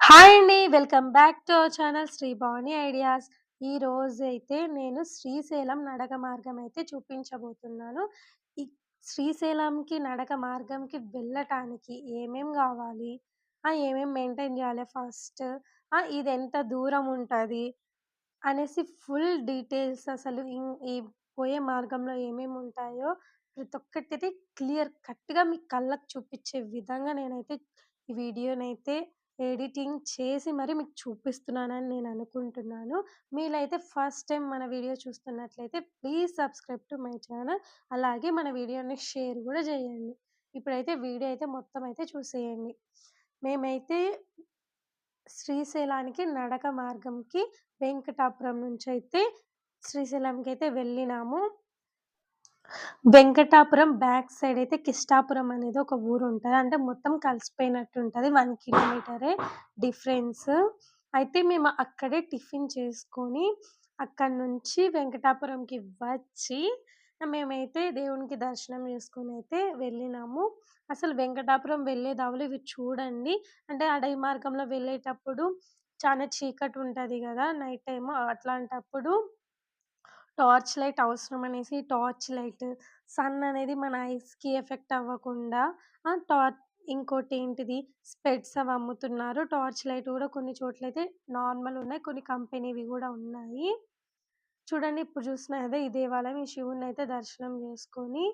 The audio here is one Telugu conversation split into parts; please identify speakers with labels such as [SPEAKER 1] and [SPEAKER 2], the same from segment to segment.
[SPEAKER 1] హాయ్ అండి. Welcome back to our channel Shri Bhavani ideas. ఈరోజైతే నేను శ్రీశైలం నడక మార్గం అయితే చూపించబోతున్నాను. ఈ శ్రీశైలంకి నడక మార్గంకి వెళ్ళటానికి ఏమేం గావాలి? ఏమేం మెయింటైన్ జేయాలి ఫస్ట్? ఇదెంత దూరం ఉంటది? అనేసి ఫుల్ డీటెయిల్స్ అసలు ఈ పోయే మార్గంలో ఏమేముంటాయో ప్రతి ఒక్కటిది క్లియర్ కట్‌గా మీ కళ్ళకి చూపిచ్చే విధంగా నేనైతే ఈ వీడియోనైతే ఎడిటింగ్ చేసి మరి మీకు చూపిస్తున్నానని నేను అనుకుంటున్నాను. మీరైతే ఫస్ట్ టైమ్ మన వీడియో చూస్తున్నట్లయితే please subscribe to my channel. అలాగే మన వీడియోని షేర్ గూడా జేయండి. ఇప్పుడైతే వీడియో అయితే మొత్తం అయితే చూసేయండి. మేమైతే శ్రీశైలానికి నడక మార్గంకి వెంకటాపురం నుంచయితే శ్రీశైలంకైతే వెళ్ళినాము. వెంకటాపురం బ్యాక్ సైడ్ అయితే కిష్టాపురం అనేది ఒక ఊరుంటది. అంటే మొత్తం కలిసిపోయినట్టుంటది. 1 కిలోమీటరే డిఫరెన్స్. అయితే మేము అక్కడే టిఫిన్ చేసుకొని, అక్కడి నుంచి వెంకటాపురంకి వచ్చి, మేమైతే దేవునికి దర్శనం చేసుకొనైతే వెళ్ళినాము. అసలు వెంకటాపురం వెళ్ళే దారిలో ఇవి చూడండి. అంటే అడవి మార్గంలో వెళ్ళేటప్పుడు చానా చీకటుంటది గదా! Night time. అట్లాంటప్పుడు టార్చ్ లైట్ అవసరమనేసి టార్చ్ లైట్, సన్ అనేది మన ఐస్‌కి ఎఫెక్ట్ అవ్వకుండా ఆహ్, టార్ ఇంకోటేంటిది స్పెట్స్ అవి అమ్ముతున్నారు. టార్చ్ లైట్ గూడా కొన్ని చోట్లయితే నార్మలున్నాయి. కొన్ని కంపెనీవి గూడా ఉన్నాయి. చూడండి ఇప్పుడు చూస్తున్నారు గదా! ఈ దేవాలయం. ఈ శివుడినైతే దర్శనం చేసుకొని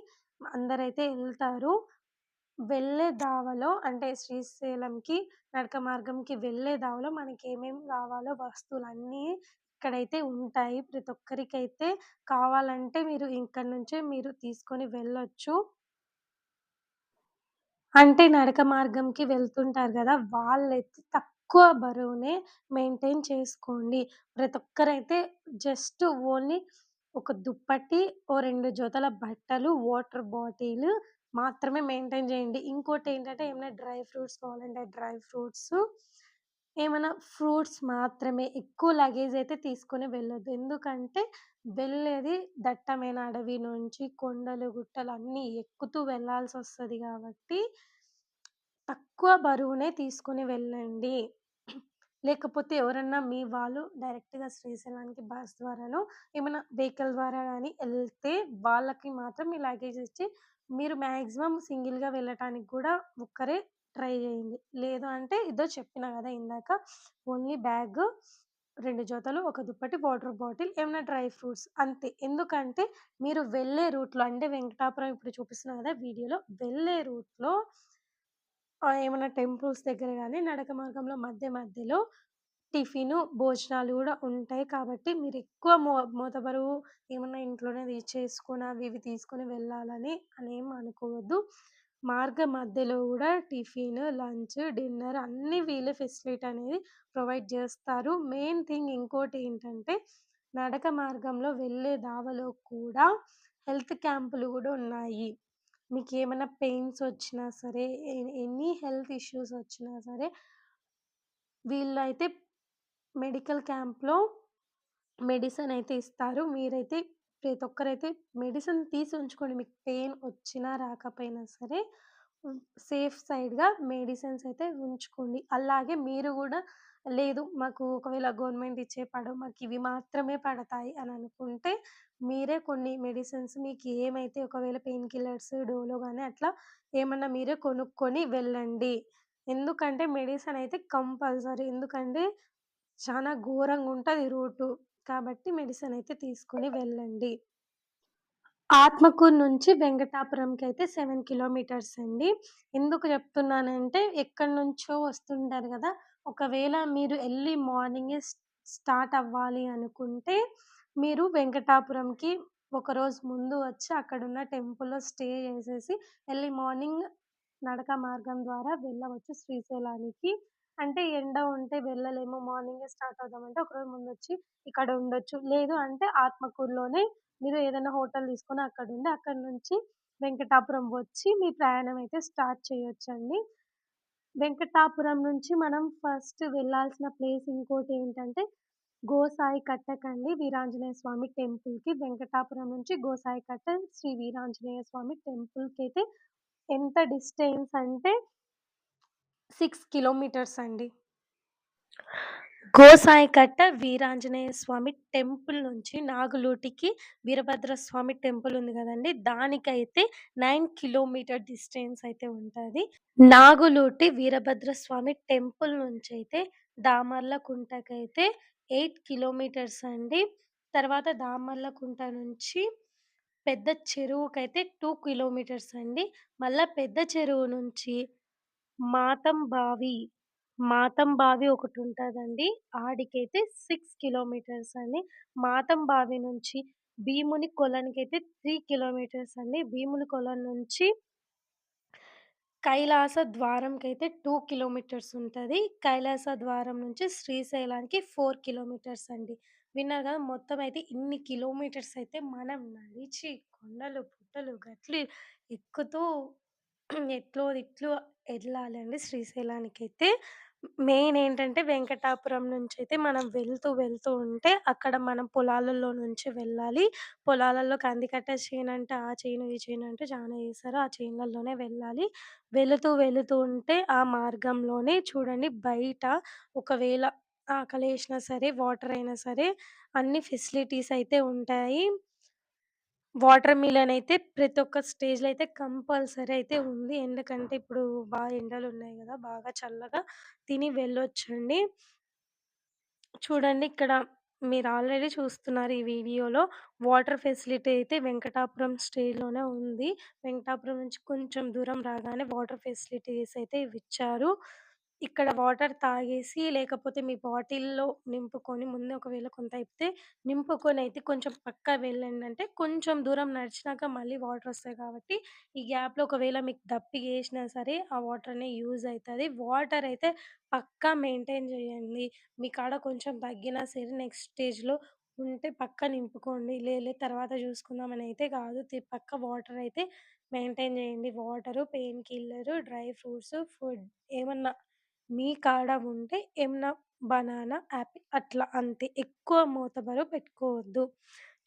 [SPEAKER 1] అందరైతే ఎళ్తారు. వెళ్ళే దావలో అంటే శ్రీశైలంకి నడక మార్గంకి వెళ్ళే దావలో మనకేమేం గావాలో వస్తువులన్నీ ఇక్కడైతే ఉంటాయి. ప్రతి ఒక్కరికైతే కావాలంటే మీరు ఇక్కడి నుంచే మీరు తీసుకొని వెళ్ళొచ్చు. అంటే నడక మార్గంకి వెళ్తుంటారు గదా! వాళ్ళైతే తక్కువ బరువునే మెయింటైన్ చేసుకోండి. ప్రతి ఒక్కరైతే జస్ట్ ఓన్లీ ఒక దుప్పటి, ఓ 2 జతల బట్టలు, వాటర్ బాటిల్ మాత్రమే మెయింటైన్ జేయండి. ఇంకోటేంటంటే ఏమైనా డ్రై ఫ్రూట్స్ కావాలంటే డ్రై ఫ్రూట్స్, ఏమైనా ఫ్రూట్స్ మాత్రమే. ఎక్కువ లగేజ్ అయితే తీసుకొని వెళ్ళొద్దు. ఎందుకంటే వెళ్ళేది దట్టమైన అడవి నుంచి కొండలు, గుట్టలు అన్నీ ఎక్కుతూ వెళ్ళాల్సొస్తది గాబట్టి తక్కువ బరువునే తీసుకొని వెళ్ళండి. లేకపోతే ఎవరన్నా మీ వాళ్ళు డైరెక్ట్‌గా శ్రీశైలానికి బస్ ద్వారానో, ఏమన్నా వెహికల్ ద్వారా గాని ఎళ్తే వాళ్ళకి మాత్రం మీ లగేజ్ ఇచ్చి మీరు మాక్సిమం సింగిల్‌గా వెళ్ళటానికి కూడా ఒక్కరే ట్రై చేయండి. లేదు అంటే ఇదో చెప్పినా గదా! ఇందాక ఓన్లీ బ్యాగ్, 2 జతలు, ఒక దుప్పటి, వాటర్ బాటిల్, ఏమన్నా డ్రై ఫ్రూట్స్ అంతే. ఎందుకంటే మీరు వెళ్ళే రూట్‌లో అంటే వెంకటాపురం ఇప్పుడు చూపిస్తున్నా గదా! వీడియోలో వెళ్ళే రూట్‌లో ఏమన్నా టెంపుల్స్ దగ్గర గాని, నడక మార్గంలో మధ్యలో టిఫిను, భోజనాలు గూడా ఉంటాయి కాబట్టి మీరెక్కువ మోతాబరువు ఏమన్నా ఇంట్లోనే చేసుకొని అవి ఇవి తీసుకొని వెళ్ళాలని అనేం అనుకోవద్దు. మార్గ మధ్యలో గూడా టిఫిను, లంచ్, డిన్నర్ అన్నీ వీళ్ళే ఫెసిలిటీ అనేది ప్రొవైడ్ జేస్తారు. మెయిన్ థింగ్ ఇంకోటేంటంటే నడక మార్గంలో వెళ్ళే దావలో కూడా హెల్త్ క్యాంపులు గూడా ఉన్నాయి. మీకేమన్నా పెయిన్స్ ఒచ్చినా సరే, ఎనీ హెల్త్ ఇష్యూస్ ఒచ్చినా సరే, వీళ్ళైతే మెడికల్ క్యాంప్‌లో మెడిసిన్ అయితే ఇస్తారు. మీరైతే ప్రతి ఒక్కరైతే మెడిసిన్ తీసి ఉంచుకోండి. మీకు పెయిన్ వచ్చినా, రాకపోయినా సరే సేఫ్ సైడ్‌గా మెడిసిన్స్ అయితే ఉంచుకోండి. అలాగే మీరు గూడా లేదు మాకు ఒకవేళ గవర్నమెంట్ ఇచ్చే పడవు. మాకివి మాత్రమే పడతాయి అని అనుకుంటే, మీరే కొన్ని మెడిసిన్స్ మీకు ఏమైతే ఒకవేళ పెయిన్ కిల్లర్స్, డోలో గాని అట్లా ఏమన్నా మీరే కొనుక్కొని వెళ్ళండి. ఎందుకంటే మెడిసిన్ అయితే కంపల్సరీ. ఎందుకంటే చానా ఘోరంగుంటది రూటు. కాబట్టి మెడిసిన్ అయితే తీసుకొని వెళ్ళండి. ఆత్మకూరు నుంచి వెంకటాపురంకైతే 7 కిలోమీటర్స్ అండి. ఎందుకు చెప్తున్నానంటే ఎక్కడి నుంచో వస్తుంటారు గదా! ఒకవేళ మీరు ఎర్లీ మార్నింగే స్టార్ట్ అవ్వాలి అనుకుంటే, మీరు వెంకటాపురంకి ఒకరోజు ముందు వచ్చి అక్కడున్న టెంపుల్‌లో స్టే చేసేసి ఎర్లీ మార్నింగ్ నడక మార్గం ద్వారా వెళ్ళవచ్చు శ్రీశైలానికి. అంటే ఎండ ఉంటే వెళ్ళలేము. మార్నింగే స్టార్ట్ అవుదామంటే ఒకరోజు ముందొచ్చి ఇక్కడ ఉండొచ్చు. లేదు అంటే ఆత్మకూరులోనే మీరు ఏదైనా హోటల్ తీసుకొని అక్కడుండి, అక్కడి నుంచి వెంకటాపురం వచ్చి మీ ప్రయాణం అయితే స్టార్ట్ చేయొచ్చండి. వెంకటాపురం నుంచి మనం ఫస్ట్ వెళ్ళాల్సిన ప్లేస్ ఇంకోటేంటంటే, గోసాయి కట్టకండి వీరాంజనేయ స్వామి టెంపుల్‌కి. వెంకటాపురం నుంచి గోసాయి కట్ట శ్రీ వీరాంజనేయ స్వామి టెంపుల్‌కైతే ఎంత డిస్టెన్స్ అంటే 6 కిలోమీటర్స్ అండి. గోసాయికట్ట వీరాంజనేయ స్వామి టెంపుల్ నుంచి నాగులూటికి వీరభద్ర స్వామి టెంపుల్ ఉంది గదండీ! దానికైతే 9 కిలోమీటర్ డిస్టెన్స్ అయితే ఉంటది. నాగులూటి వీరభద్ర స్వామి టెంపుల్ నుంచయితే దామర్లకుంటకైతే 8 కిలోమీటర్స్ అండి. తర్వాత దామర్లకుంట నుంచి పెద్ద చెరువుకైతే 2 కిలోమీటర్స్ అండి. మళ్ళా పెద్ద చెరువు నుంచి మాతం బావి, మాతం బావి ఒకటుంటదండి. ఆడికైతే 6 కిలోమీటర్స్ అండి. మాతం బావి నుంచి భీముని కొలనుకైతే 3 కిలోమీటర్స్ అండి. భీముని కొలను నుంచి కైలాస ద్వారంకైతే 2 కిలోమీటర్స్ ఉంటది. కైలాస ద్వారం నుంచి శ్రీశైలానికి 4 కిలోమీటర్స్ అండి. విన్నారు గదా! మొత్తం అయితే ఇన్ని కిలోమీటర్స్ అయితే మనం నడిచి కొండలు, పుట్టలు, గట్లు ఎక్కుతూ ఎట్లో ఎళ్ళాలండి శ్రీశైలానికైతే. మెయిన్ ఏంటంటే వెంకటాపురం నుంచయితే మనం వెళ్తూ ఉంటే అక్కడ మనం పొలాలలో నుంచి వెళ్ళాలి. పొలాలలో కందికట్ట చేనంటే ఆ చేను, ఈ చేను అంటూ చానా ఏస్తారు. ఆ చేన్లలోనే వెళ్ళాలి. వెళుతూ ఉంటే ఆ మార్గంలోనే చూడండి బయట ఒకవేళ ఆకలేసినా సరే, వాటర్ అయినా సరే అన్ని ఫెసిలిటీస్ అయితే ఉంటాయి. వాటర్ మిలన్ అయితే ప్రతి ఒక్క స్టేజ్‌లో అయితే కంపల్సరీ అయితే ఉంది. ఎందుకంటే ఇప్పుడు బాగా ఎండలున్నాయి గదా! బాగా చల్లగా తిని వెళ్ళొచ్చండి. చూడండి ఇక్కడ మీరు ఆల్రెడీ చూస్తున్నారు ఈ వీడియోలో. వాటర్ ఫెసిలిటీ అయితే వెంకటాపురం స్టేజ్‌లోనే ఉంది. వెంకటాపురం నుంచి కొంచెం దూరం రాగానే వాటర్ ఫెసిలిటీస్ అయితే ఇవిచ్చారు. ఇక్కడ వాటర్ తాగేసి లేకపోతే మీ బాటిల్‌లో నింపుకొని ముందే ఒకవేళ కొంత అయిపోతే నింపుకొనైతే కొంచెం పక్కా వెళ్ళండంటే కొంచెం దూరం నడిచినాక మళ్ళీ వాటరొస్తాయి కాబట్టి ఈ గ్యాప్‌లో ఒకవేళ మీకు దప్పిగేసినా సరే ఆ వాటరనేది యూజ్ అయితది. వాటర్ అయితే పక్కా మెయింటైన్ జేయండి. మీ కాడ కొంచెం తగ్గినా సరే నెక్స్ట్ స్టేజ్‌లో ఉంటే పక్కా నింపుకోండి. తర్వాత జూసుకుందామనయితే గాదు. పక్కా వాటరయితే మెయింటైన్ జేయండి. Water, pain Keller, dry fruits, food ఏమన్నా మీ కాడ ఉంటే ఏమన్నా బనానా, యాపిల్ అట్లా అంతే. ఎక్కువ మోతాబరు పెట్టుకోవద్దు.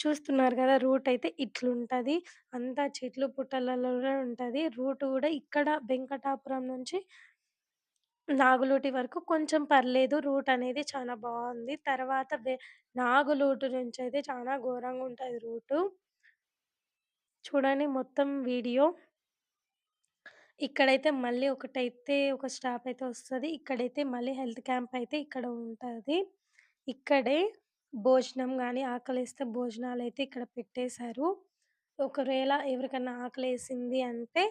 [SPEAKER 1] చూస్తున్నారు గదా! రూటయితే ఇట్లుంటది. అంతా చెట్లు పుట్టలలోనే ఉంటది. రూట్ గూడా ఇక్కడ వెంకటాపురం నుంచి నాగులూటి వరకు కొంచెం పర్లేదు. రూటనేది చాలా బావుంది. తర్వాత నాగులూటు నుంచయితే చానా ఘోరంగుంటది రూటు. చూడండి మొత్తం వీడియో. ఇక్కడైతే మళ్ళీ ఒక స్టాపయితే వస్తది. ఇక్కడైతే మళ్ళీ హెల్త్ క్యాంపయితే ఇక్కడ ఉంటది. ఇక్కడే భోజనం గాని, ఆకలేస్తే భోజనాలైతే ఇక్కడ పెట్టేశారు. ఒకవేళ ఎవరికన్నా ఆకలేసింది అంటే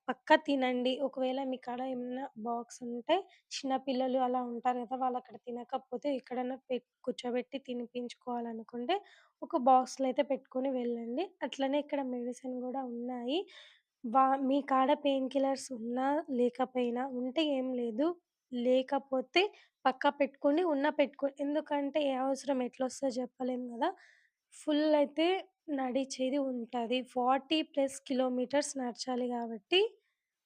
[SPEAKER 1] పక్కా తినండి. ఒకవేళ మీ కాడ ఏమన్నా బాక్స్ ఉంటే చిన్న పిల్లలు అలా ఉంటారు గదా! వాళ్ళక్కడ తినకపోతే ఎక్కడన్నా కూర్చోబెట్టి తినిపించుకోవాలనుకుంటే ఒక బాక్స్‌లో అయితే పెట్టుకొని వెళ్ళండి. అట్లనే ఇక్కడ మెడిసిన్ గూడా ఉన్నాయి. మీ కాడ పెయిన్ కిల్లర్స్ ఉన్నా, లేకపోయినా ఉంటే ఏం లేదు. లేకపోతే పక్కా పెట్టుకోండి. ఉన్నా పెట్టుకోండి. ఎందుకంటే ఏ అవసరం ఎట్లొస్తదో చెప్పలేం గదా! ఫుల్ అయితే నడిచేది ఉంటది. 40+ కిలోమీటర్స్ నడచాలి గాబట్టి,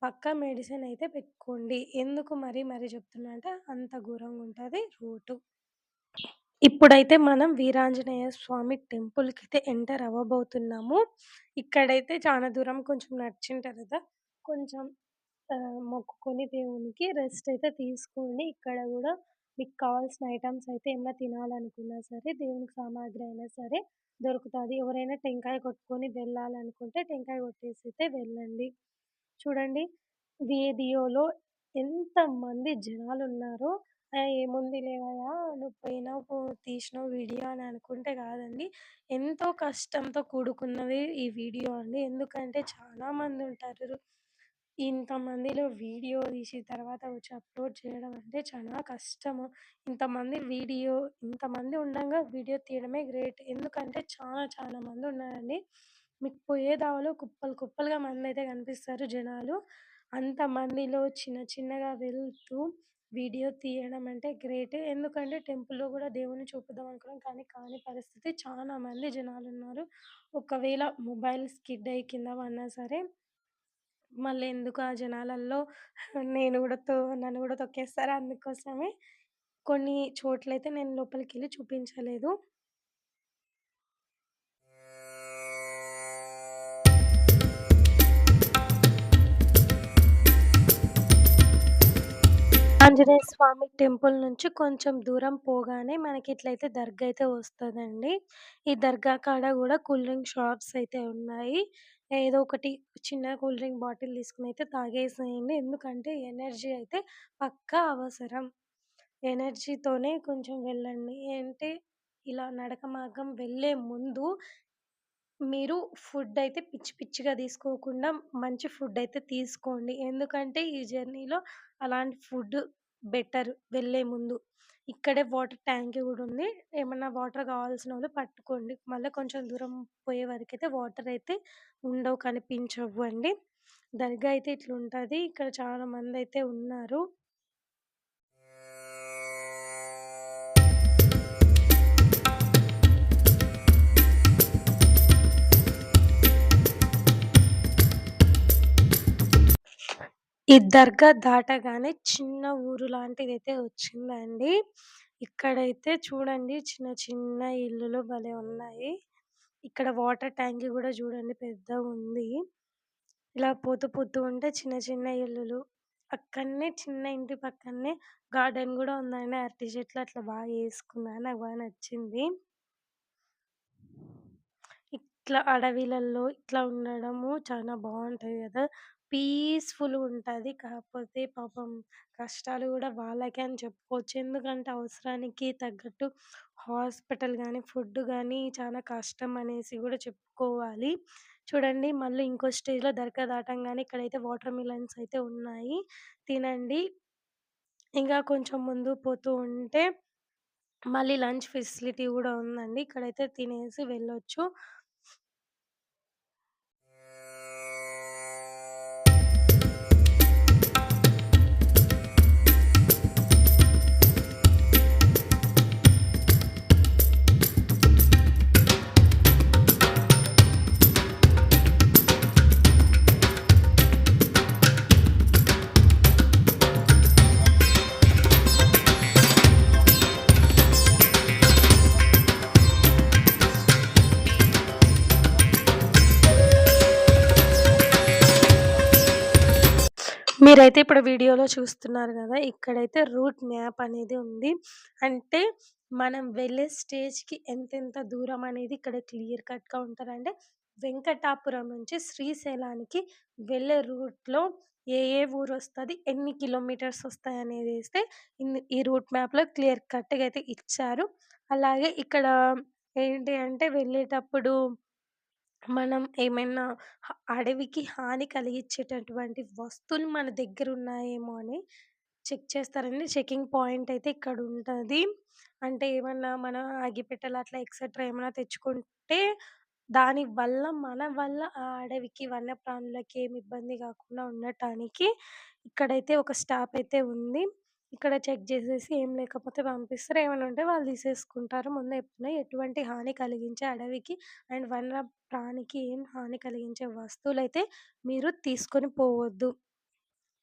[SPEAKER 1] పక్కా మెడిసిన్ అయితే పెట్టుకోండి. ఎందుకు మరీ చెప్తున్నా అంటే అంత ఘోరంగుంటది రూటు. ఇప్పుడైతే మనం వీరాంజనేయ స్వామి టెంపుల్‌కైతే ఎంటర్ అవ్వబోతున్నాము. ఇక్కడైతే చానా దూరం కొంచెం నడిచింటారు గదా! కొంచెం మొక్కుకొని దేవునికి రెస్ట్ అయితే తీసుకోండి. ఇక్కడ గూడా మీకు కావాల్సిన ఐటెమ్స్ అయితే ఏమన్నా తినాలనుకున్నా సరే, దేవునికి సామాగ్రి అయినా సరే దొరుకుతది. ఎవరైనా టెంకాయ కొట్టుకొని వెళ్ళాలనుకుంటే టెంకాయ కొట్టేసైతే వెళ్ళండి. చూడండి వీడియోలో ఎంతమంది జనాలున్నారో ఏముంది లేవయ్యా నువ్వు పోయినావు, తీసినావు వీడియో అని అనుకుంటే కాదండి. ఎంతో కష్టంతో కూడుకున్నది ఈ వీడియో అండి. ఎందుకంటే చాలా మందుంటారు. ఇంతమందిలో వీడియో తీసి తర్వాత వచ్చి అప్‌లోడ్ చేయడం అంటే చాలా కష్టము. ఇంతమంది ఉండంగా వీడియో తీయడమే గ్రేట్. ఎందుకంటే చాలా మందున్నారండి. మీకు పోయే దారిలో కుప్పలుగా మందైతే కనిపిస్తారు జనాలు. అంతమందిలో చిన్నగా వెళ్తూ వీడియో తీయడం అంటే గ్రేటే. ఎందుకంటే టెంపుల్‌లో గూడా దేవుడిని చూపిద్దాం అనుకున్నాం. కానీ కాని పరిస్థితి. చాలా మంది జనాలున్నారు. ఒకవేళ మొబైల్ స్కిడ్ అయ్యి కింద పడినా సరే మళ్ళెందుకు ఆ జనాలల్లో నన్ను గూడా తొక్కేస్తారు. అందుకోసమే కొన్ని చోట్లయితే నేను లోపలికెళ్ళి చూపించలేదు. ఆంజనేయ స్వామి టెంపుల్ నుంచి కొంచెం దూరం పోగానే మనకిట్లయితే దర్గా అయితే వస్తదండి. ఈ దర్గా కాడ గూడా కూల్ డ్రింక్ షాప్స్ అయితే ఉన్నాయి. ఏదో ఒకటి చిన్న కూల్ డ్రింక్ బాటిల్ తీసుకొనైతే తాగేసేయండి. ఎందుకంటే ఎనర్జీ అయితే పక్కా అవసరం. ఎనర్జీతోనే కొంచెం వెళ్ళండి. అంటే ఇలా నడక మార్గం వెళ్ళే ముందు మీరు ఫుడ్డయితే పిచ్చి పిచ్చిగా తీసుకోకుండా మంచి ఫుడ్డయితే తీసుకోండి. ఎందుకంటే ఈ జర్నీలో అలాంటి ఫుడ్ బెటర్ వెళ్ళే ముందు. ఇక్కడే వాటర్ ట్యాంక్ గూడా ఉంది. ఏమన్నా వాటర్ కావాల్సినోళ్ళు పట్టుకోండి. మళ్ళా కొంచెం దూరం పోయే వరకైతే వాటరయితే ఉండవు, కనిపించవ్వండి. దర్గా అయితే ఇట్లుంటది. ఇక్కడ చాలా మందయితే ఉన్నారు. ఈ దర్గా దాటగానే చిన్న ఊరు లాంటిదైతే వచ్చిందండి. ఇక్కడైతే చూడండి చిన్న చిన్న ఇల్లులు భలే ఉన్నాయి. ఇక్కడ వాటర్ ట్యాంక్ గూడా చూడండి పెద్దగుంది. ఇలా పోతూ పోతూ ఉంటే చిన్న చిన్న ఇల్లులు. పక్కనే చిన్న ఇంటి పక్కనే గార్డెన్ గూడా ఉందండి. అరటి చెట్లు అట్లా బాగా ఏసుకున్నారు. నాకు బాగా నచ్చింది. ఇట్లా అడవిలల్లో ఇట్లా ఉండడము చాలా బావుంటది గదా! పీస్‌ఫుల్‌గుంటది. కాకపోతే పాపం కష్టాలు గూడా వాళ్ళకే అని చెప్పుకోవచ్చు. ఎందుకంటే అవసరానికి తగ్గట్టు హాస్పిటల్ గానీ, ఫుడ్ గానీ చాలా కష్టం అనేసి గూడా చెప్పుకోవాలి. చూడండి మళ్ళీ ఇంకో స్టేజ్‌లో దర్గా దాటంగానే ఇక్కడైతే వాటర్ మిలన్స్ అయితే ఉన్నాయి. తినండి. ఇంకా కొంచెం ముందుకు పోతూ ఉంటే మళ్ళీ లంచ్ ఫెసిలిటీ గూడా ఉందండి. ఇక్కడైతే తినేసి వెళ్ళొచ్చు. మీరైతే ఇప్పుడు వీడియోలో చూస్తున్నారు గదా! ఇక్కడైతే రూట్ మ్యాప్ అనేది ఉంది. అంటే మనం వెళ్ళే స్టేజ్‌కి ఎంతెంత దూరం అనేది ఇక్కడ క్లియర్ కట్‌గా ఉంటదంటే వెంకటాపురం నుంచి శ్రీశైలానికి వెళ్ళే రూట్‌లో ఏ ఊరొస్తది, ఎన్ని కిలోమీటర్స్ ఒస్తాయనేదేస్తే ఈ రూట్ మ్యాప్‌లో క్లియర్ కట్‌గా అయితే ఇచ్చారు. అలాగే ఇక్కడ ఏంటి అంటే వెళ్ళేటప్పుడు మనం ఏమైనా అడవికి హాని కలిగించేటటువంటి వస్తువులు మన దగ్గరున్నాయేమో అని చెక్ చేస్తారండి. చెకింగ్ పాయింట్ అయితే ఇక్కడుంటది. అంటే ఏమన్నా మన అగ్గిపెట్టెలు అట్లా ఎక్సెట్రా ఏమన్నా తెచ్చుకుంటే దాని వల్ల మన వల్ల ఆ అడవికి, వన్యప్రాణులకి ఏమి ఇబ్బంది గాకుండా ఉండటానికి ఇక్కడైతే ఒక స్టాప్ అయితే ఉంది. ఇక్కడ చెక్ జేసేసి ఏం లేకపోతే పంపిస్తారు. ఏమైనా ఉంటే వాళ్ళు తీసేసుకుంటారు. ముందే చెప్తున్నా ఎటువంటి హాని కలిగించే అడవికి అండ్ ప్రాణికి ఏం హాని కలిగించే వస్తువులైతే మీరు తీసుకొని పోవద్దు.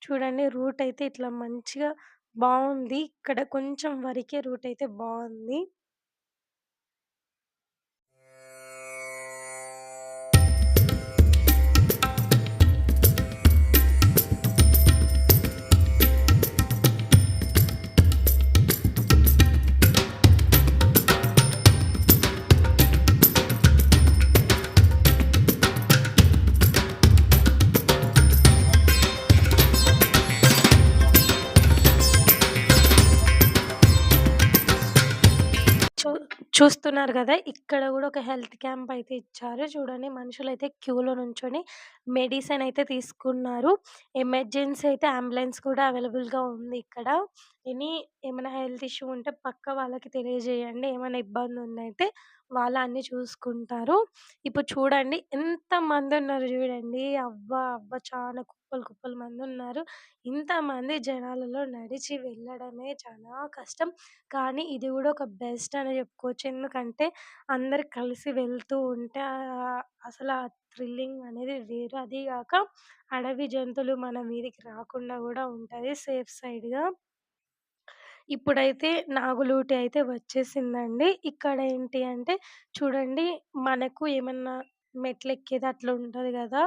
[SPEAKER 1] చూడండి రూట్ అయితే ఇట్లా మంచిగా బావుంది. ఇక్కడ కొంచెం వరకే రూట్ అయితే బావుంది. చూ చూస్తున్నారు గదా! ఇక్కడ గూడా ఒక హెల్త్ క్యాంప్ అయితే ఇచ్చారు. చూడండి మనుషులైతే క్యూలో నుంచొని మెడిసిన్ అయితే తీసుకున్నారు. ఎమర్జెన్సీ అయితే అంబులెన్స్ కూడా అవైలబుల్‌గా ఉంది ఇక్కడ. ఏమైనా హెల్త్ ఇష్యూ ఉంటే పక్కా వాళ్ళకి తెలియజేయండి. ఏమైనా ఇబ్బందుందయితే వాళ్ళు అన్నీ చూసుకుంటారు. ఇప్పుడు చూడండి ఎంతమందున్నారు జూడండి. అవ్వ! అవ్వ! చాలా కుప్పలు కుప్పలు మందున్నారు. ఇంతమంది జనాలలో నడిచి వెళ్ళడమే చాలా కష్టం. కానీ ఇది గూడా ఒక బెస్ట్ అనే జెప్పుకోవచ్చు. ఎందుకంటే అందరూ కలిసి వెళ్తూ ఉంటే అసల ఆ థ్రిల్లింగ్ అనేది వేరు. అదీ గాక అడవి జంతువులు మన మీదకి రాకుండా గూడా ఉంటది సేఫ్ సైడ్‌గా. ఇప్పుడైతే నాగులూటి అయితే వచ్చేసిందండి. ఇక్కడ ఏంటి అంటే చూడండి మనకు ఏమన్నా మెట్లెక్కేది అట్లా ఉంటది గదా!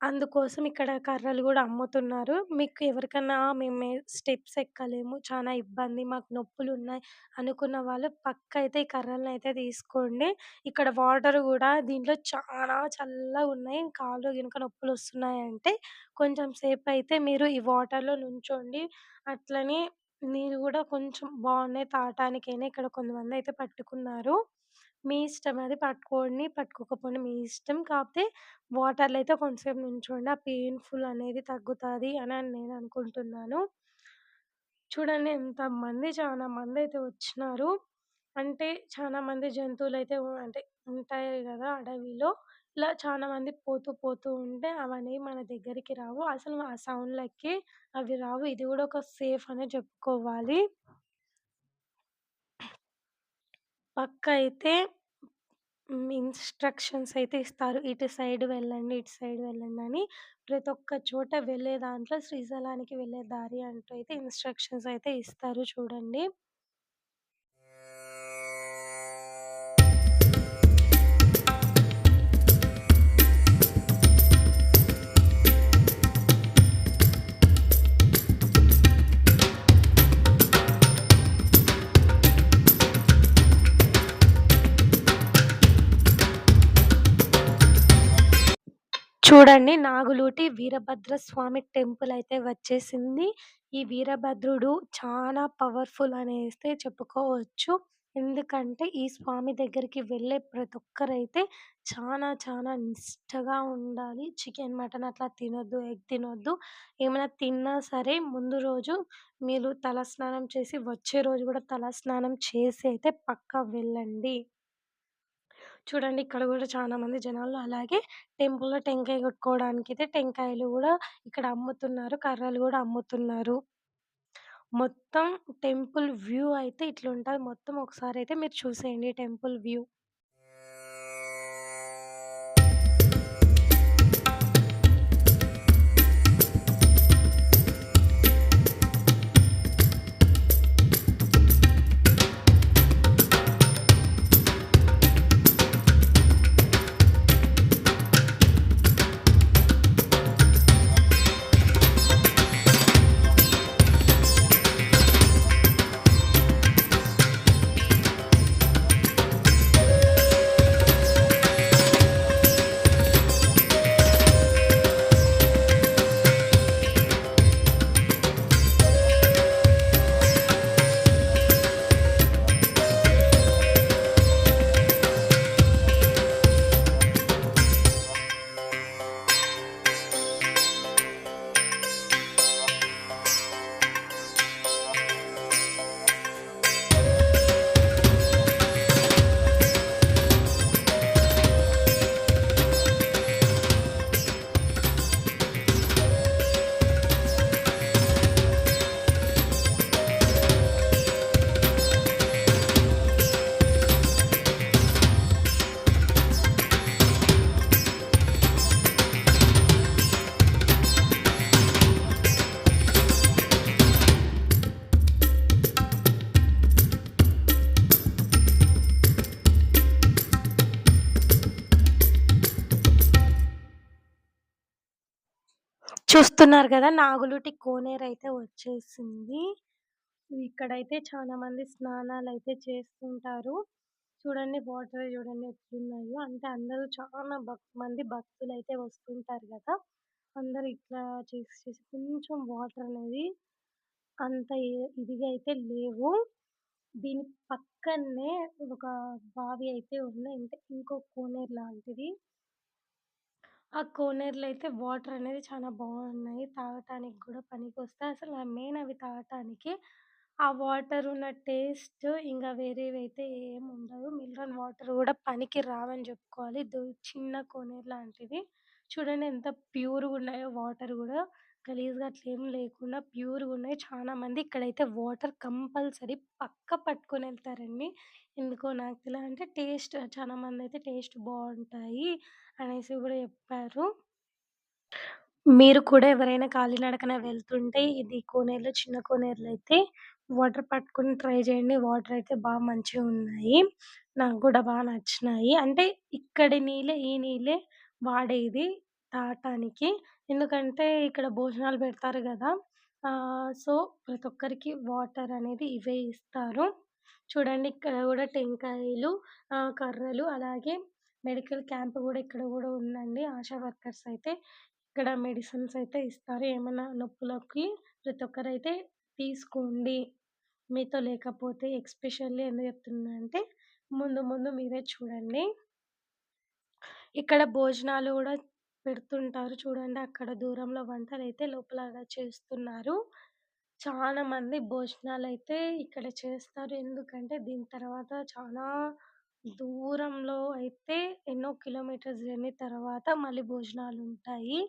[SPEAKER 1] అందుకోసం ఇక్కడ కర్రలు గూడా అమ్ముతున్నారు. మీకు ఎవరికన్నా మేము స్టెప్స్ ఎక్కలేము, చానా ఇబ్బంది, మాకు నొప్పులున్నాయి అనుకున్న వాళ్ళు పక్కా అయితే ఈ కర్రలనైతే తీసుకోండి. ఇక్కడ వాటర్ గూడా దీంట్లో చాలా చల్లగున్నాయి. కాళ్ళు గినక నొప్పులొస్తున్నాయంటే కొంచెం సేపయితే మీరు ఈ వాటర్‌లో నుంచోండి. అట్లనే నీరు గూడా కొంచెం బావున్నాయి తాగటానికైనా ఇక్కడ కొంతమందయితే పట్టుకున్నారు. మీ ఇష్టం అది పట్టుకోండి, పట్టుకోకపోండి మీ ఇష్టం. కాపోతే వాటర్‌లో అయితే కొంతసేపు నుంచోండి. ఆ పెయిన్‌ఫుల్ అనేది తగ్గుతది అని నేను అనుకుంటున్నాను. చూడండి ఎంతమంది చాలా మందయితే వచ్చినారు. అంటే చాలా మంది జంతువులైతే అంటే ఉంటాయి గదా! అడవిలో. ఇలా చాలా మంది పోతూ పోతూ ఉంటే అవనేవి మన దగ్గరికి రావు. అసలు ఆ సౌండ్‌లకి అవి రావు. ఇది గూడా ఒక సేఫ్ అనే చెప్పుకోవాలి. పక్కా అయితే ఇన్‌స్ట్రక్షన్స్ అయితే ఇస్తారు. ఇటు సైడ్ వెళ్ళండి, ఇటు సైడ్ వెళ్ళండని. ప్రతి ఒక్క చోట వెళ్ళే దాంట్లో శ్రీశైలానికి వెళ్ళే దారి అంటూ అయితే ఇన్‌స్ట్రక్షన్స్ అయితే ఇస్తారు చూడండి. చూడండి నాగులూటి వీరభద్రస్వామి టెంపుల్ అయితే వచ్చేసింది. ఈ వీరభద్రుడు చాలా పవర్‌ఫుల్ అనేస్తే చెప్పుకోవచ్చు. ఎందుకంటే ఈ స్వామి దగ్గరికి వెళ్ళే ప్రతి ఒక్కరైతే చాలా నిష్టగా ఉండాలి. చికెన్, మటన్ అట్లా తినొద్దు, ఎగ్ తినొద్దు. ఏమైనా తిన్నా సరే ముందు రోజు మీరు తలస్నానం చేసి వచ్చే రోజు గూడా తలస్నానం చేసి అయితే పక్కా వెళ్ళండి. చూడండి ఇక్కడ గూడా చాలా మంది జనాలు అలాగే టెంపుల్‌లో టెంకాయ కొట్టుకోవడానికైతే టెంకాయలు గూడా ఇక్కడ అమ్ముతున్నారు. కర్రలు గూడా అమ్ముతున్నారు. మొత్తం టెంపుల్ వ్యూ అయితే ఇట్లుంటది. మొత్తం ఒకసారయితే మీరు చూసేయండి టెంపుల్ వ్యూ. చూస్తున్నారు గదా! నాగులుటి కోనేరైతే వచ్చేసింది. ఇక్కడైతే చాలా మంది స్నానాలైతే చేస్తుంటారు. చూడండి వాటర్ చూడండి ఎట్లున్నాయో. అంటే అందరూ చాలా మంది భక్తులైతే వస్తుంటారు గదా! అందరూ ఇట్లా చేసి కొంచెం వాటర్ అనేది అంత ఇదిగా అయితే లేవు. దీని పక్కనే ఒక బావి అయితే ఉంది. అంటే ఇంకో కోనేరు లాంటిది. ఆ కోనేరులో అయితే వాటర్ అనేది చాలా బాగున్నాయి. తాగటానికి గూడా పనికొస్తాయి. అసలు మెయిన్ అవి తాగటానికి. ఆ వాటర్ ఉన్న టేస్ట్ ఇంగ వేరేవైతే ఏముండవు. మినరల్ వాటర్ గూడా పనికి రావని జెప్పుకోవాలి. చిన్న కోనేరు లాంటిది. చూడండి ఎంత ప్యూర్‌గున్నాయో వాటర్ గూడా. గలీజ్‌గా అట్లేం లేకుండా ప్యూర్‌గున్నాయి. చాలా మంది ఇక్కడైతే వాటర్ కంపల్సరీ పట్టుకొనెళ్తారండి. ఎందుకో నాకు తెలీదు. అంటే టేస్ట్ చాలా మందయితే టేస్ట్ బావుంటాయి అనేసి గూడా జెప్పారు. మీరు కూడా ఎవరైనా కాలినడకన వెళ్తుంటే ఇది కోనేరులో చిన్న కోనేరులో అయితే వాటర్ పట్టుకొని ట్రై చేయండి. వాటర్ అయితే మంచిగున్నాయి. నాకు గూడా నచ్చినాయి. అంటే ఇక్కడి నీళ్ళే, ఈ నీళ్ళే వాడేది. తాటానికి. ఎందుకంటే ఇక్కడ భోజనాలు పెడతారు గదా! సో, ప్రతి ఒక్కరికి వాటర్ అనేది ఇవే ఇస్తారు. చూడండి ఇక్కడ గూడా టెంకాయలు, కర్రలు అలాగే మెడికల్ క్యాంప్ గూడా ఇక్కడ గూడా ఉందండి. ఆశా వర్కర్స్ అయితే ఇక్కడ మెడిసిన్స్ అయితే ఇస్తారు. ఏమన్నా నొప్పులకి ప్రతి ఒక్కరైతే తీసుకోండి. మీతో లేకపోతే ఎస్పెషల్లీ ఎందుకు చెప్తున్నా అంటే ముందు ముందు మీరే చూడండి. ఇక్కడ భోజనాలు గూడా పెడుతుంటారు. చూడండి అక్కడ దూరంలో వంటలైతే లోపల చేస్తున్నారు. చాలా మంది భోజనాలైతే ఇక్కడ చేస్తారు. ఎందుకంటే దీని తర్వాత చాలా దూరంలో అయితే ఎన్నో కిలోమీటర్స్ జర్నీ తర్వాత మళ్ళీ భోజనాలుంటాయి.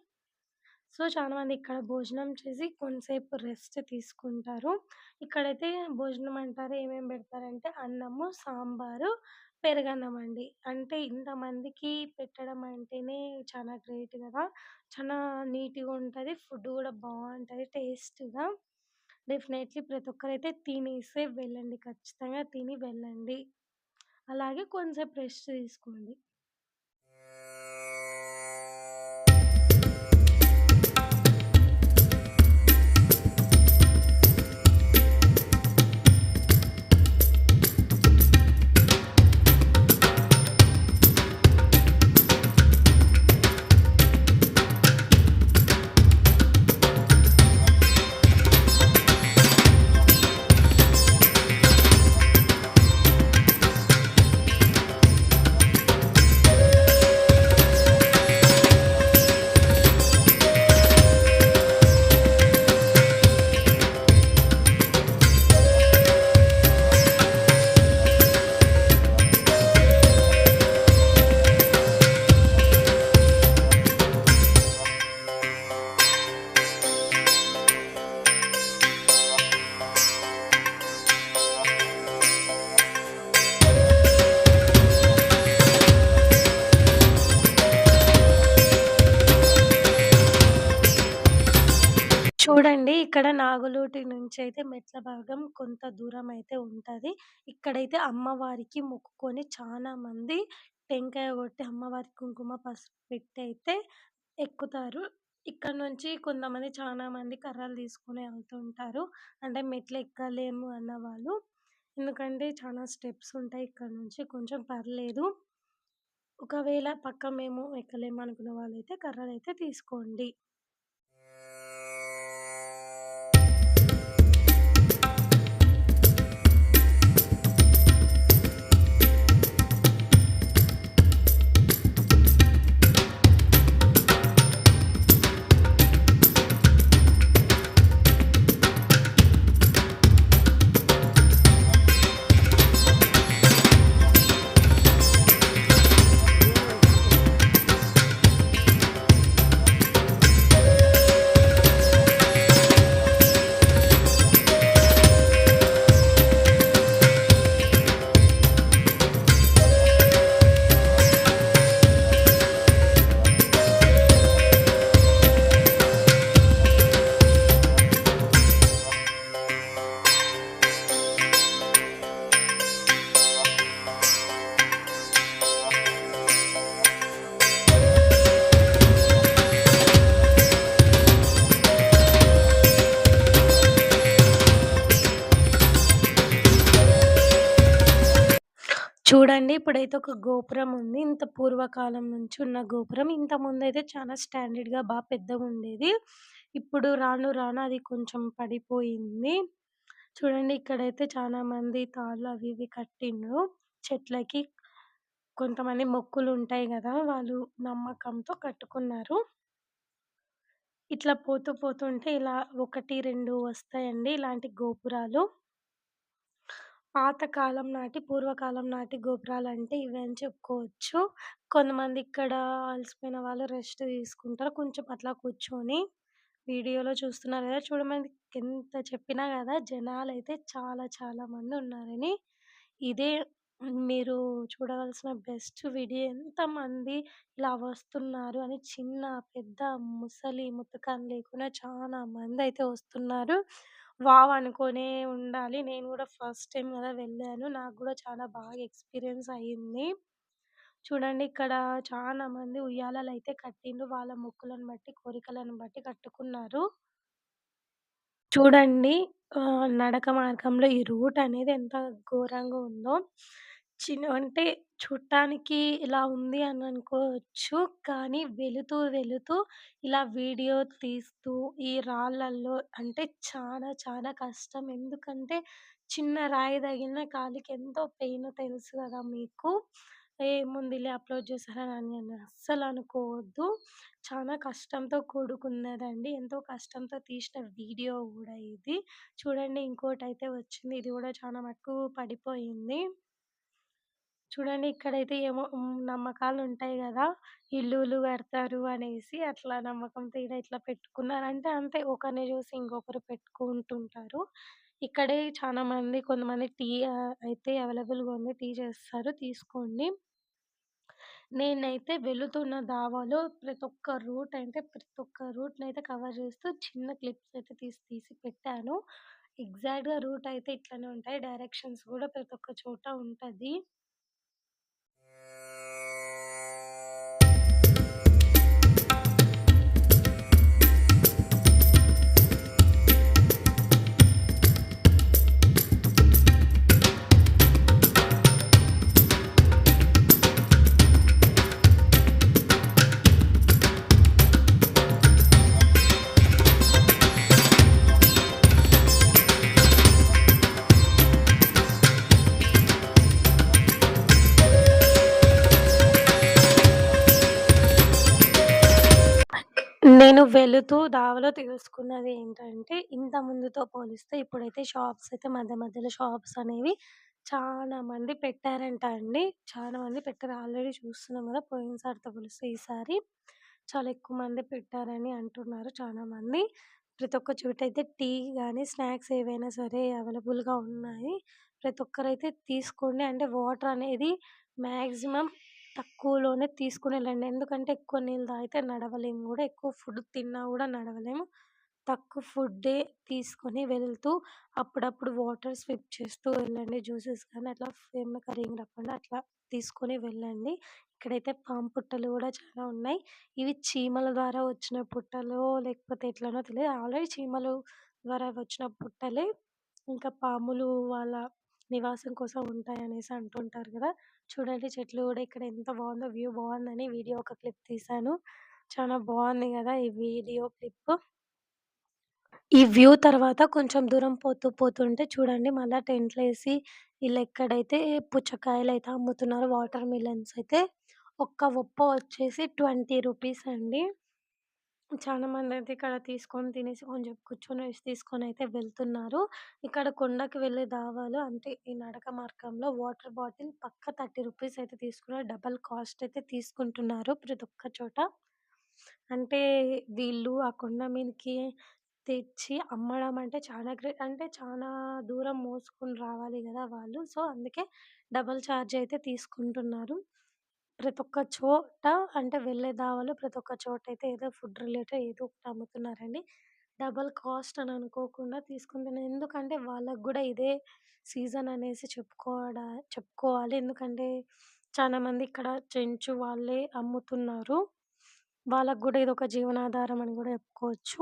[SPEAKER 1] సో, చాలా మంది ఇక్కడ భోజనం చేసి కొంతసేపు రెస్ట్ తీసుకుంటారు. ఇక్కడైతే భోజనం అంటారు ఏమేమి పెడతారంటే అన్నము, సాంబారు, పెరుగన్నం అండి. అంటే ఇంతమందికి పెట్టడం అంటేనే చాలా గ్రేట్ గదా! చాలా నీట్‌గా ఉంటది. ఫుడ్ గూడా బావుంటది టేస్ట్‌గా. డెఫినైట్‌లీ ప్రతి ఒక్కరైతే తినేసే వెళ్ళండి. ఖచ్చితంగా తిని వెళ్ళండి. అలాగే కొంసేపు రెస్ట్ తీసుకోండి. చూడండి ఇక్కడ నాగులూటి నుంచయితే మెట్ల మార్గం కొంత దూరమైతే ఉంటది. ఇక్కడైతే అమ్మవారికి మొక్కుకొని చాలా మంది టెంకాయ కొట్టి అమ్మవారికి కుంకుమ, పసుపు పెట్టి అయితే ఎక్కుతారు. ఇక్కడ నుంచి కొంతమంది చాలా మంది కర్రలు తీసుకొని ఎళ్తుంటారు. అంటే మెట్లు ఎక్కలేము అన్నవాళ్ళు. ఎందుకంటే చాలా స్టెప్స్ ఉంటాయి ఇక్కడ నుంచి కొంచెం పర్లేదు. ఒకవేళ పక్కా మేము ఎక్కలేము అనుకున్న వాళ్ళైతే కర్రలైతే తీసుకోండి. చూడండి ఇప్పుడైతే ఒక గోపురం ఉంది. ఇంత పూర్వకాలం నుంచి ఉన్న గోపురం. ఇంతకుముందయితే చాలా స్టాండర్డ్‌గా పెద్దగుండేది. ఇప్పుడు రాను రాను అది కొంచెం పడిపోయింది. చూడండి ఇక్కడైతే చాలా మంది తాళ్ళు అవి ఇవి కట్టిండ్రు చెట్లకి. కొంతమంది మొక్కులుంటాయి గదా! వాళ్ళు నమ్మకంతో కట్టుకున్నారు. ఇట్లా పోతూ పోతుంటే ఇలా 1, 2 వస్తాయండి ఇలాంటి గోపురాలు. పాతకాలం నాటి, పూర్వకాలం నాటి గోపురాలంటే ఇవే అని చెప్పుకోవచ్చు. కొంతమంది ఇక్కడ అలసిపోయిన వాళ్ళు రెస్ట్ తీసుకుంటారు. కొంచెం అట్లా కూర్చొని వీడియోలో చూస్తున్నారు గదా! చూడమంది ఎంత చెప్పినా గదా! జనాలైతే చాలా చాలా మందున్నారని. ఇదే మీరు చూడవలసిన బెస్ట్ వీడియో. ఎంతమంది ఇలా వస్తున్నారు అని చిన్న, పెద్ద, ముసలి, ముతకని లేకుండా చాలా మందయితే వస్తున్నారు. వావ్! అనుకోనే ఉండాలి. నేను గూడా ఫస్ట్ టైమ్ గదా వెళ్ళాను. నాకు గూడా చాలా బాగా ఎక్స్‌పీరియన్స్ అయింది. చూడండి ఇక్కడ చాలా మంది ఉయ్యాలలైతే కట్టిండ్రు. వాళ్ళ మొక్కులను బట్టి, కోరికలను బట్టి కట్టుకున్నారు. చూడండి నడక మార్గంలో ఈ రూట్ అనేది ఎంత ఘోరంగా ఉందో. అంటే చూడటానికి ఇలా ఉంది అని అనుకోవచ్చు. కానీ వెళుతూ, వెళుతూ ఇలా వీడియో తీస్తూ ఈ రాళ్ళల్లో అంటే చాలా, చాలా కష్టం. ఎందుకంటే చిన్న రాయి తగిలిన కాలికి ఎంతో పెయిన్ తెలుసు గదా మీకు. ఏముందిలే అప్‌లోడ్ చేశారని అని అస్సలు అనుకోవద్దు. చాలా కష్టంతో కూడుకున్నదండి. ఎంతో కష్టంతో తీసిన వీడియో గూడా ఇది. చూడండి ఇంకోటైతే వచ్చింది. ఇది గూడా చాలా మటుకు పడిపోయింది. చూడండి ఇక్కడైతే ఏమో నమ్మకాలుంటాయి గదా! ఇల్లులు కడతారు అనేసి అట్లా నమ్మకంతో ఈడ ఇట్లా పెట్టుకున్నారు. అంటే అంతే ఒకరిని చూసి ఇంకొకరు పెట్టుకుంటుంటారు. ఇక్కడే చాలా మంది కొంతమంది టీ అయితే అవైలబుల్‌గా ఉంది. టీ చేస్తారు తీసుకోండి. నేనైతే వెళుతున్న దావాలో ప్రతి ఒక్క రూట్‌నైతే కవర్ చేస్తూ చిన్న క్లిప్స్ అయితే తీసి తీసి పెట్టాను. ఎగ్జాక్ట్‌గా రూట్ అయితే ఇట్లనే ఉంటాయి. డైరెక్షన్స్ గూడా ప్రతి ఒక్క చోట ఉంటది. నేను వెళుతూ దారిలో తెలుసుకున్నది ఏంటంటే, ఇంత ముందుతో పోలిస్తే ఇప్పుడైతే షాప్స్ అయితే మధ్య మధ్యలో షాప్స్ అనేవి చాలా మంది పెట్టారంట అండి. చాలా మంది పెట్టారు. ఆల్రెడీ చూస్తున్నాం గదా! పోయినసారితో పోలిస్తే ఈసారి చాలా ఎక్కువ మంది పెట్టారని అంటున్నారు చాలామంది. ప్రతి ఒక్క చోటైతే టీ గాని, స్నాక్స్ ఏవైనా సరే అవైలబుల్‌గా ఉన్నాయి. ప్రతి ఒక్కరైతే తీసుకోండి. అంటే వాటర్ అనేది మాక్సిమం తక్కువలోనే తీసుకొనెళ్ళండి. ఎందుకంటే ఎక్కువ నీళ్ళు తాగితే నడవలేము గూడా. ఎక్కువ ఫుడ్ తిన్నా గూడా నడవలేము. తక్కువ ఫుడ్డే తీసుకొని వెళ్తూ అప్పుడప్పుడు వాటర్ స్విప్ చేస్తూ వెళ్ళండి. జ్యూసెస్ కానీ అట్లా ఏమన్నా కరింగ్ రప్పండి అట్లా తీసుకొని వెళ్ళండి. ఇక్కడైతే పాము పుట్టలు గూడా చాలా ఉన్నాయి. ఇవి చీమల ద్వారా వచ్చిన పుట్టలో లేకపోతే ఎట్లనో తెలీదు. ఆల్రెడీ చీమలు ద్వారా వచ్చిన పుట్టలే. ఇంకా పాములు వాళ్ళ నివాసం కోసం ఉంటాయనేసి అంటుంటారు గదా! చూడండి చెట్లు గూడా ఇక్కడ ఎంత బావుందో వ్యూ బావుందని వీడియో ఒక క్లిప్ తీశాను. చాలా బావుంది గదా! ఈ వీడియో క్లిప్పు. ఈ వ్యూ తర్వాత కొంచెం దూరం పోతుంటే చూడండి మళ్ళా టెంట్‌లేసి ఈళ్ళెక్కడైతే పుచ్చకాయలైతే అమ్ముతున్నారో వాటర్ మిలన్స్ అయితే ఒక్క ఒప్ప వచ్చేసి 20 రూపీస్ అండి. చాలా మందయితే ఇక్కడ తీసుకొని తినేసి కొంచెం కూర్చొని రెస్ట్ తీసుకొనైతే వెళ్తున్నారు. ఇక్కడ కొండకి వెళ్ళే దావాలో అంటే ఈ నడక మార్గంలో వాటర్ బాటిల్ పక్కా 30 రూపీస్ అయితే తీసుకున్నారు. డబల్ కాస్ట్ అయితే తీసుకుంటున్నారు ప్రతి ఒక్క చోట. అంటే వీళ్ళు ఆ కొండ మీదకి తెచ్చి అమ్మడం అంటే చాలా గ్రేట్. అంటే చానా దూరం మోసుకొని రావాలి గదా వాళ్ళు. సో, అందుకే డబల్ చార్జ్ అయితే తీసుకుంటున్నారు. ప్రతి ఒక్క చోట అంటే వెళ్ళే దావలో ప్రతి ఒక్క చోటైతే ఏదో ఫుడ్ రిలేటెడ్ ఏదో ఒకటి అమ్ముతున్నారండి. డబల్ కాస్ట్ అని అనుకోకుండా తీసుకుంటున్నా. ఎందుకంటే వాళ్ళకి గూడా ఇదే సీజన్ అనేసి చెప్పుకోవాలి. ఎందుకంటే చాలా మంది ఇక్కడ చెంచు వాళ్ళే అమ్ముతున్నారు. వాళ్ళకి గూడా ఇదొక జీవనాధారం అని గూడా చెప్పుకోవచ్చు.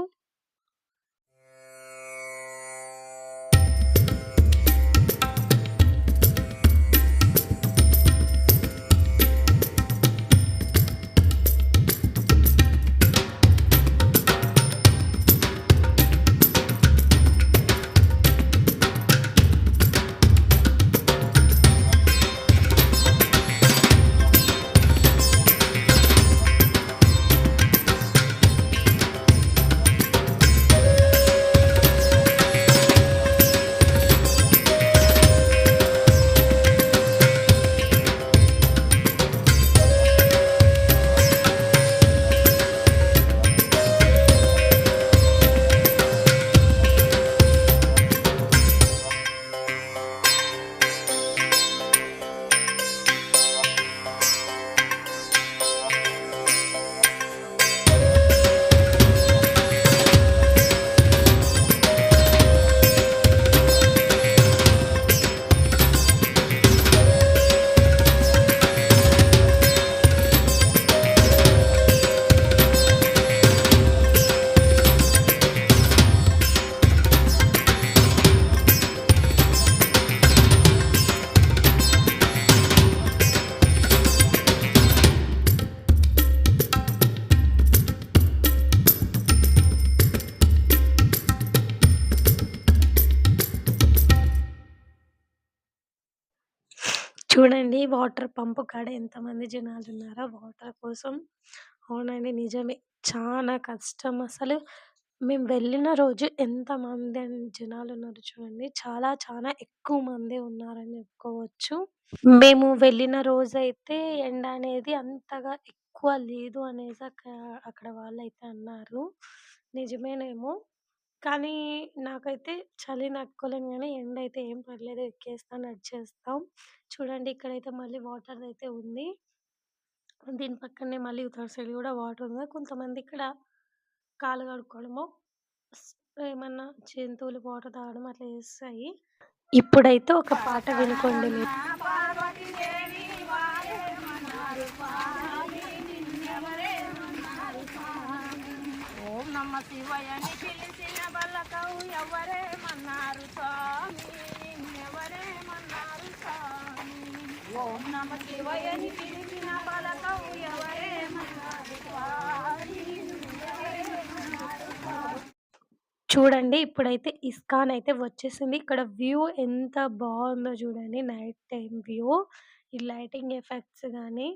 [SPEAKER 1] చూడండి వాటర్ పంప్ కాడ ఎంతమంది జనాలున్నారో వాటర్ కోసం. అవునండి. నిజమే. చానా కష్టం అసలు. మేము వెళ్ళిన రోజు ఎంతమంది జనాలున్నారో చూడండి. చాలా ఎక్కువ మందే ఉన్నారని చెప్పుకోవచ్చు. మేము వెళ్ళిన రోజైతే ఎండ అనేది అంతగా ఎక్కువ లేదు అనేసి అక్కడ వాళ్ళైతే అన్నారు. నిజమేనేమో. కానీ నాకైతే చలి తట్టుకోలేను గానీ ఎండైతే ఏం పర్లేదు ఎక్కేస్తా, నడిచేస్తాం. చూడండి ఇక్కడైతే మళ్ళీ వాటర్‌దైతే ఉంది. దీని పక్కనే మళ్ళీ ఇవతల సైడ్ గూడా వాటర్ ఉంది. కొంతమంది ఇక్కడ కాళ్ళు కడుక్కోవడమో, స్ ఏమన్నా జంతువులు వాటర్ తాగడం అట్లా చేస్తాయి. ఇప్పుడైతే ఒక పాట వినుకోండి మీరు.
[SPEAKER 2] పార్వతీ దేవి వారేమన్నారు స్వామి నిన్నెవరేమన్నారు స్వామి ఓం నమ శివయని పిలిచిన బలకవు ఎవరేమన్నారు స్వామి నిన్నెవరేమన్నారు స్వామి ఓం నమ శివయని పిలిచిన బలకవు ఎవరేమన్నారు స్వామి నిన్నెవరేమన్నారు స్వామి
[SPEAKER 1] చూడండి ఇప్పుడైతే ఇస్కాన్ అయితే వచ్చేసింది. ఇక్కడ వ్యూ ఎంత బావుందో చూడండి. Night time view. ఈ లైటింగ్ ఎఫెక్ట్స్ గానీ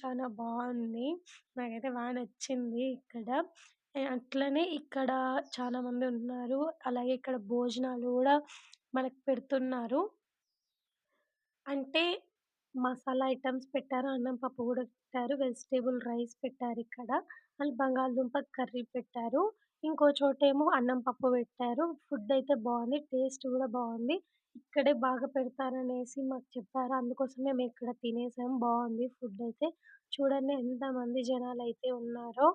[SPEAKER 1] చాలా బావుంది. నాకైతే బా నచ్చింది ఇక్కడ. అట్లనే ఇక్కడ చాలా మందున్నారు. అలాగే ఇక్కడ భోజనాలు గూడా మనకు పెడుతున్నారు. అంటే మసాలా ఐటెమ్స్ పెట్టారు. అన్నం, పప్పు గూడా పెట్టారు. వెజిటబుల్ రైస్ పెట్టారిక్కడ. మళ్ళీ బంగాళదుంప కర్రీ పెట్టారు. ఇంకో చోటేమో అన్నం, పప్పు పెట్టారు. ఫుడ్డయితే బావుంది. టేస్ట్ గూడా బావుంది. ఇక్కడే బాగా పెడతారనేసి మాకు చెప్పారు. అందుకోసమే మేమిక్కడ తినేసాం. బావుంది ఫుడ్డయితే. చూడండి ఎంతమంది జనాలైతే ఉన్నారో.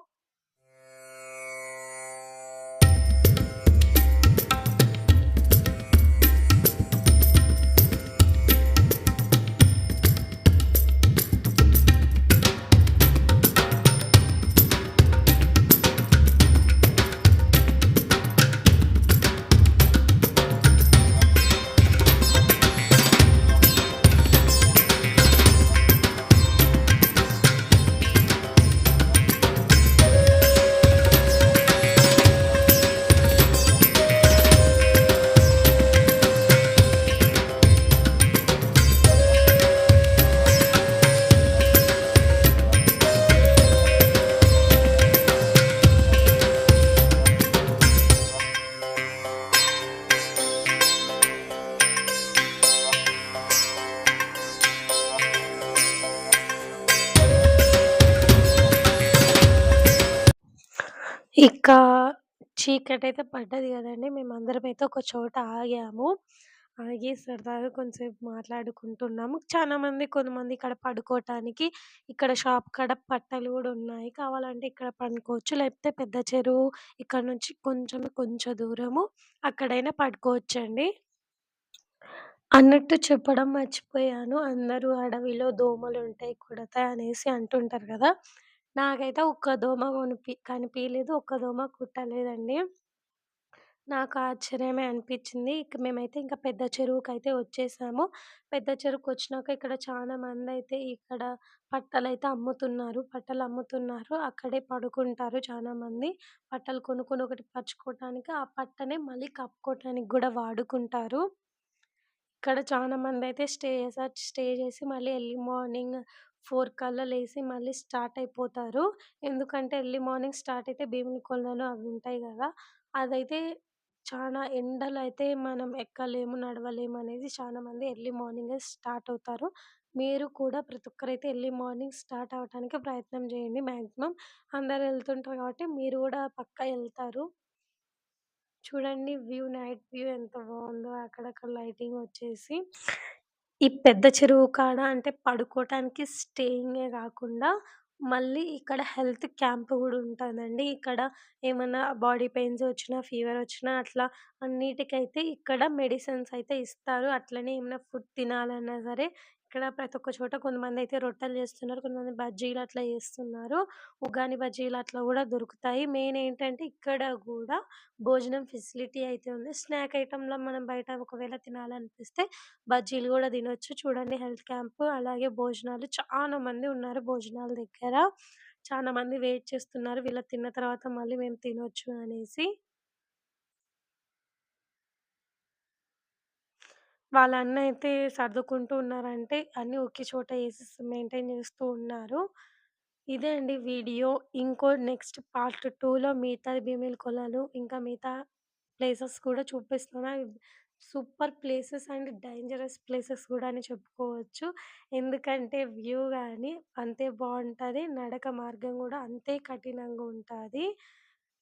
[SPEAKER 1] ఇక చీకటైతే పడ్డది గదండీ! మేమందరమైతే ఒక చోట ఆగాము. ఆగి సరదాగా కొంసేపు మాట్లాడుకుంటున్నాము. కొంతమంది ఇక్కడ పడుకోటానికి ఇక్కడ షాప్ కాడ పట్టలు గూడా ఉన్నాయి. కావాలంటే ఇక్కడ పనుకోవచ్చు. లేకపోతే పెద్ద చెరువు ఇక్కడ నుంచి కొంచెం దూరము అక్కడైనా పడుకోవచ్చండి. అన్నట్టు చెప్పడం మర్చిపోయాను. అందరూ అడవిలో దోమలుంటాయి, కుడతాయి అనేసి అంటుంటారు గదా! నాకైతే ఒక్క దోమ కనిపియలేదు. ఒక్క దోమ కుట్టలేదండి. నాకు ఆశ్చర్యమే అనిపిచ్చింది. మేమైతే ఇంకా పెద్ద చెరువుకైతే వచ్చేసాము. పెద్ద చెరువుకొచ్చినాక ఇక్కడ చాలా మందైతే ఇక్కడ పట్టలైతే అమ్ముతున్నారు. పట్టలమ్ముతున్నారు. అక్కడే పడుకుంటారు చాలా మంది. పట్టలు కొనుక్కొని ఒకటి పరుచుకోవటానికి, ఆ పట్టనే మళ్ళీ కప్పుకోవటానికి గూడా వాడుకుంటారు. ఇక్కడ చాలా మందైతే స్టే చేసి మళ్ళీ ఎర్లీ మార్నింగ్ 4 కల్లా లేసి మళ్ళీ స్టార్ట్ అయిపోతారు. ఎందుకంటే ఎర్లీ మార్నింగ్ స్టార్ట్ అయితే భీముని కొలనులు అవి ఉంటాయి గదా! అదైతే చాలా ఎండలో అయితే మనం ఎక్కలేము, నడవలేము అనేది చాలా మంది ఎర్లీ మార్నింగే స్టార్ట్ అవుతారు. మీరు కూడా ప్రతి ఒక్కరైతే ఎర్లీ మార్నింగ్ స్టార్ట్ అవ్వటానికి ప్రయత్నం చేయండి మాక్సిమం. అందరూ ఎళ్తుంటారు కాబట్టి మీరు గూడా పక్కా ఎళ్తారు. చూడండి నైట్ వ్యూ ఎంత బావుందో అక్కడక్కడ లైటింగ్ వచ్చేసి. ఈ పెద్ద చెరువు కాడ అంటే పడుకోటానికి స్టేయింగే గాకుండా, మళ్ళీ ఇక్కడ హెల్త్ క్యాంప్ గూడా ఉంటదండి. ఇక్కడ ఏమన్నా బాడీ పెయిన్స్ వచ్చినా, ఫీవర్ వచ్చినా అట్లా అన్నిటికైతే ఇక్కడ మెడిసిన్స్ అయితే ఇస్తారు. అట్లనే ఏమన్నా ఫుడ్ తినాలన్నా సరే, ఇక్కడ ప్రతి ఒక్క చోట కొంతమందయితే రొట్టెలు చేస్తున్నారు. కొంతమంది బజ్జీలు అట్లా చేస్తున్నారు. ఉగ్గాని బజ్జీలు అట్లా గూడా దొరుకుతాయి. మెయిన్ ఏంటంటే ఇక్కడ గూడా భోజనం ఫెసిలిటీ అయితే ఉంది. స్నాక్ ఐటెమ్‌లో మనం బయట ఒకవేళ తినాలనిపిస్తే బజ్జీలు గూడా తినొచ్చు. చూడండి హెల్త్ క్యాంపు, అలాగే భోజనాలు చాలా మంది ఉన్నారు భోజనాల దగ్గర. చాలా మంది వెయిట్ చేస్తున్నారు. వీళ్ళు తిన్న తర్వాత మళ్ళీ మేము తినొచ్చు అనేసి. వాళ్ళ అన్న అయితే సర్దుకుంటూ ఉన్నారంటే, అన్నీ ఒకే చోట ఏసేసి మెయింటైన్ చేస్తూ ఉన్నారు. ఇదే అండి వీడియో. ఇంకో నెక్స్ట్ పార్ట్ 2లో మిగతా భీమిలి కొలలు, ఇంకా మిగతా ప్లేసెస్ కూడా చూపిస్తున్నా. అవి super places and dangerous places కూడా అని చెప్పుకోవచ్చు. ఎందుకంటే వ్యూ గాని అంతే బావుంటది. నడక మార్గం గూడా అంతే కఠినంగా ఉంటాది.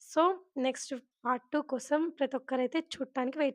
[SPEAKER 1] సో, నెక్స్ట్ పార్ట్ 2 కోసం ప్రతి ఒక్కరైతే చూడటానికి వెయిట్